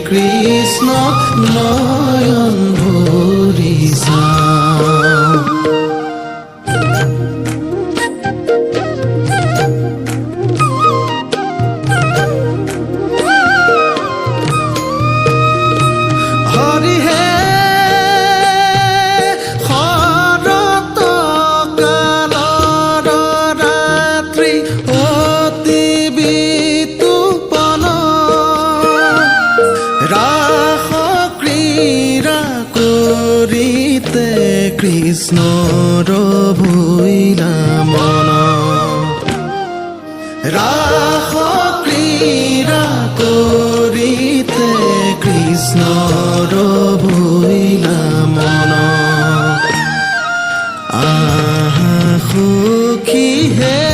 কৃষ্ণ নয়ন ভৰি চাওঁ। হৰিহে শৰৎ কালৰ ৰাত্ৰি অতি বিতুপন ৰাস ক্ৰীড়া কৰিতে কৃষ্ণৰ ভৈলা মন। ৰাস ক্ৰীড়া কৰিতে কৃষ্ণৰ ভৈলা মন। আহা সখী হে